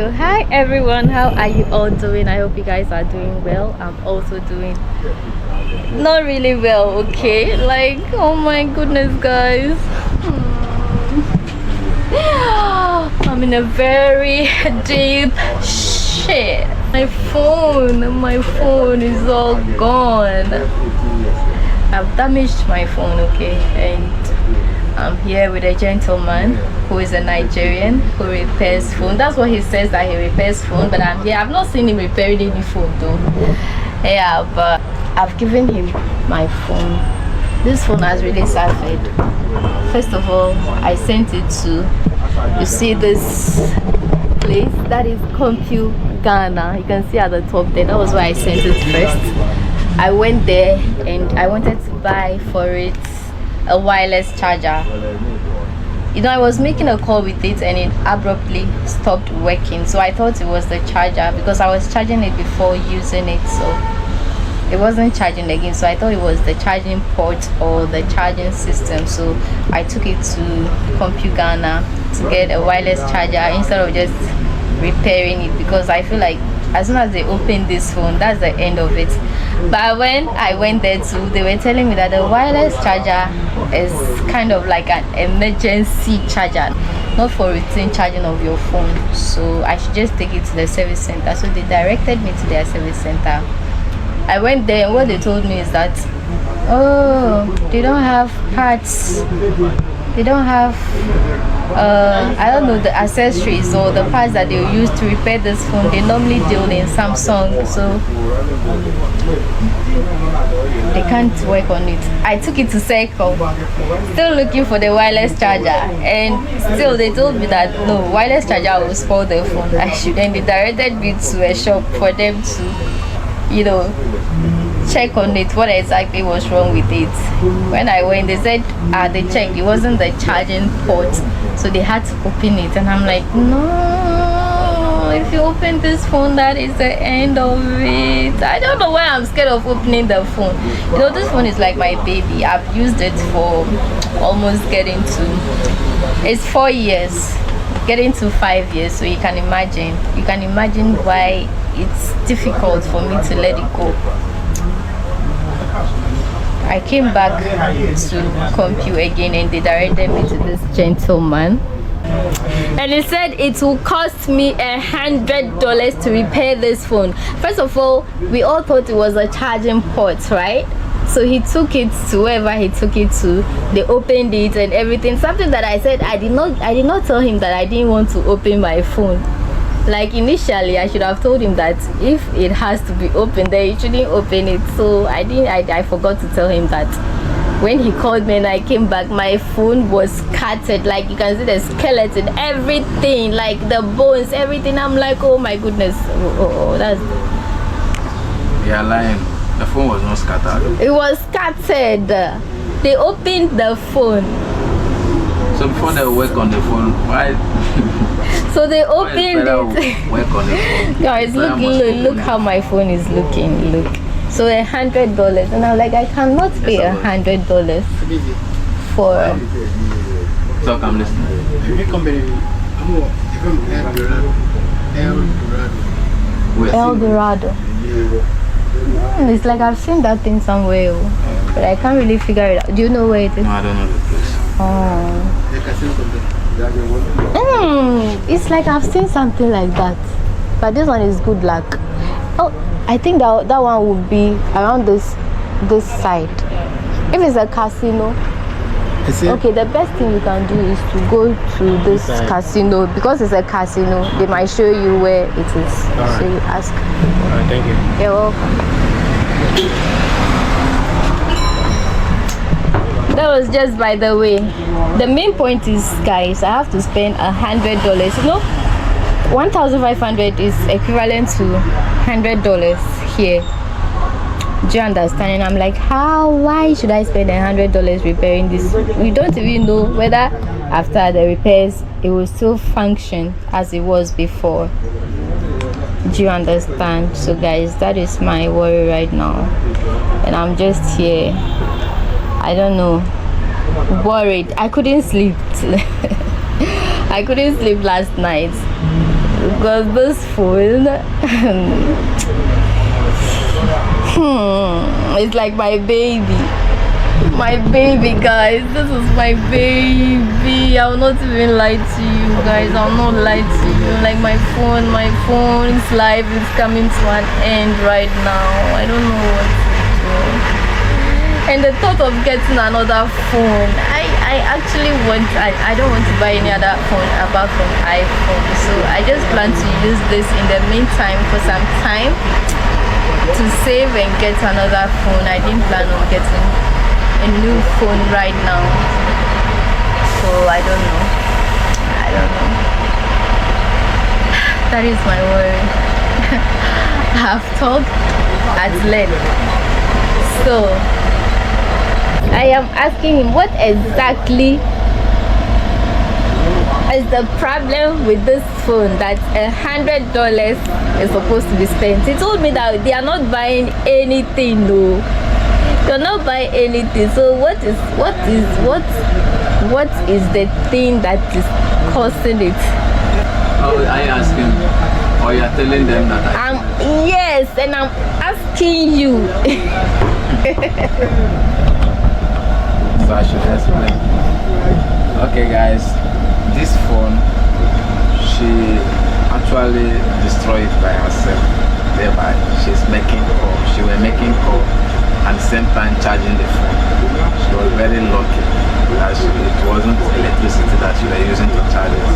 So hi everyone, how are you all doing? I hope you guys are doing well. I'm also doing not really well, okay? Like, oh my goodness, guys. I'm in a very deep shit. My phone is all gone. I've damaged my phone, okay? And I'm here with a gentleman who is a Nigerian who repairs phone. That's what he says, that he repairs phone, but I'm here. I've not seen him repairing any phone though. Yeah, but I've given him my phone. This phone has really suffered. First of all, I sent it to, you see this place, that is Compu Ghana. You can see at the top there. That was why I sent it first. I went there and I wanted to buy for it a wireless charger. You know, I was making a call with it and it abruptly stopped working, so I thought it was the charger because I was charging it before using it, so it wasn't charging again. So I thought it was the charging port or the charging system, so I took it to Compu Ghana to get a wireless charger instead of just repairing it, because I feel like as soon as they open this phone, that's the end of it. But when I went there too, they were telling me that the wireless charger is kind of like an emergency charger, not for routine charging of your phone, so I should just take it to the service center. So they directed me to their service center. I went there and what they told me is that, oh, they don't have parts, they don't have I don't know, the accessories or the parts that they use to repair this phone. They normally deal in Samsung, so they can't work on it. I took it to Circle, still looking for the wireless charger, and still they told me that no, wireless charger will spoil the phone. I should, and they directed me to a shop for them to, you know, check on it, what exactly was wrong with it. When I went, they said they checked, it wasn't the charging port, so they had to open it. And I'm like, no, if you open this phone, that is the end of it. I don't know why I'm scared of opening the phone. You know, this phone is like my baby. I've used it for almost getting to, it's 4 years, getting to 5 years, so you can imagine why it's difficult for me to let it go. I came back to Compu again and they directed me to this gentleman, and he said it will cost me $100 to repair this phone. First of all, we all thought it was a charging port, right? So he took it to wherever he took it to, they opened it and everything, something that I said I did not tell him that I didn't want to open my phone. Like initially I should have told him that if it has to be opened, then he shouldn't open it. So I forgot to tell him that. When he called me and I came back, my phone was cutted. Like you can see the skeleton, everything, like the bones, everything. I'm like, oh my goodness. Oh, that's, they are lying. The phone was not scattered. It was scattered. They opened the phone. So before they work on the phone, why? So they opened it. Work on the phone. Guys, look how my phone is looking. Look. So $100, and I'm like, I cannot pay $100 for. So come listen. El Dorado. It's like I've seen that thing somewhere, but I can't really figure it out. Do you know where it is? No, I don't know the place. Oh. It's like I've seen something like that, but this one is good luck. Oh, I think that one would be around this side. If it's a casino, okay, the best thing you can do is to go to this casino, because it's a casino. They might show you where it is. So you ask. Alright, thank you. You're welcome. That was just by the way. The main point is, guys, I have to spend $100. You know, 1,500 is equivalent to $100 here. Do you understand? And I'm like, why should I spend $100 repairing this? We don't even know whether after the repairs it will still function as it was before. Do you understand? So guys, that is my worry right now, and I'm just here, I don't know, worried. I couldn't sleep. I couldn't sleep last night. because this phone it's like my baby. My baby, guys. This is my baby. I will not even lie to you guys. I will not lie to you. Like my phone's life is coming to an end right now. I don't know what to do. And the thought of getting another phone, I actually I don't want to buy any other phone apart from iPhone. So I just plan to use this in the meantime for some time to save and get another phone. I didn't plan on getting a new phone right now, so I don't know. That is my word. I have talked at length, so I am asking him what exactly is the problem with this phone that $100 is supposed to be spent. He told me that they are not buying anything though. You're not buying anything. So what is the thing that is causing it? Oh, I ask him, or you're telling them that yes, and I'm asking you. So I should explain. Okay guys, this phone, she actually destroyed it by herself. Thereby she's making call. She was making call at the same time charging the phone. She was very lucky that it wasn't electricity that she was using to charge it.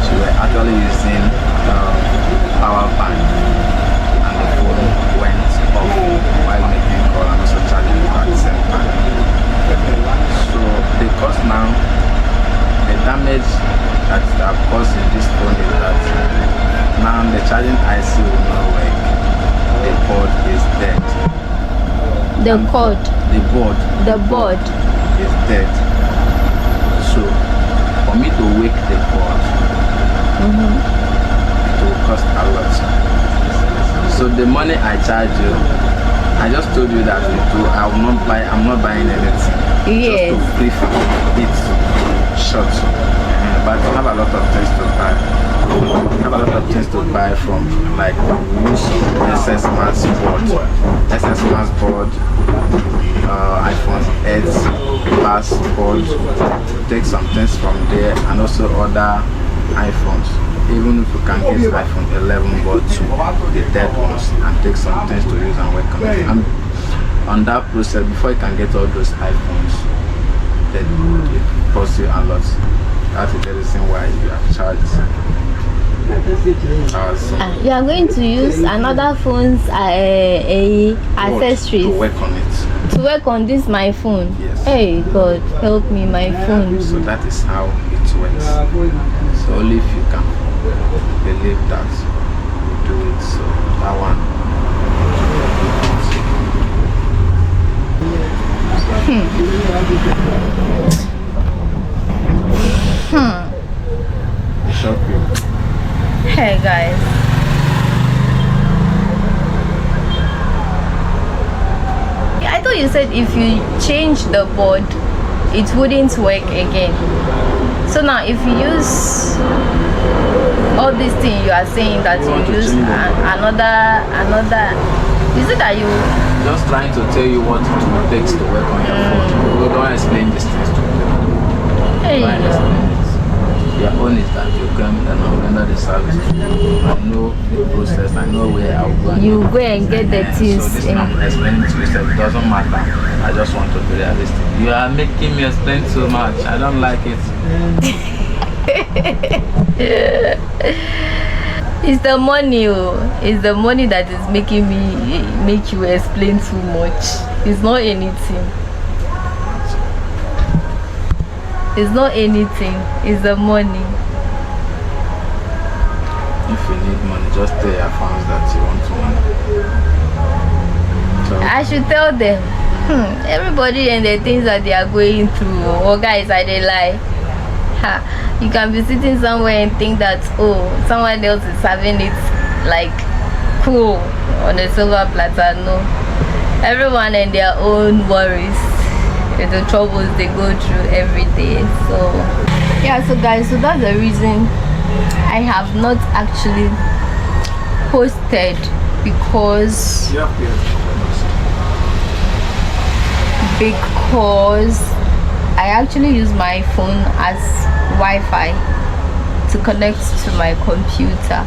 She was actually using power bank, and the phone went off while making call and also charging it at the same time. So because now the damage that caused in this phone is that now the charging IC will not work. The board is dead. The board is dead. So for me to wake the board, it will cost a lot. So the money I charge you, I just told you that I'm not buying anything. Yes. Just to prefer it short. But I have a lot of things to buy. I have a lot of things to buy from, like SS Mass board, iPhone 8 passport, take some things from there, and also other iPhones. Even if you can get iPhone 11 but the dead ones, and take some things to use and work on it. And on that process, before you can get all those iPhones, then it costs you a lot. That is the reason why you have charged. You are going to use another phone's accessories to work on it. To work on this my phone. Yes. Hey God, help me, my phone. So that is how it works. So only if you can believe that you do it. So that one. Shock you. Hey guys, I thought you said if you change the board it wouldn't work again. So now if you use all these things, you are saying that you use another is it that you just trying to tell you what it takes to work on your phone. We don't explain these things to you. Hey. Your own is that you come and render the service. I know the process, I know where I'll go. You go and get the things. So this I'm explaining to you, so it doesn't matter. I just want to be realistic. You are making me explain too much. I don't like it. It's the money, it's the money that is making me make you explain too much. It's not anything. It's not anything. It's the money. If you need money, just tell your fans that you want money. So I should tell them. Everybody and the things that they are going through. Oh guys, I they lie. You can be sitting somewhere and think that someone else is having it like cool on a silver platter. No, everyone and their own worries, the troubles they go through every day. So yeah, so guys, so that's the reason I have not actually posted because I actually use my phone as Wi-Fi to connect to my computer.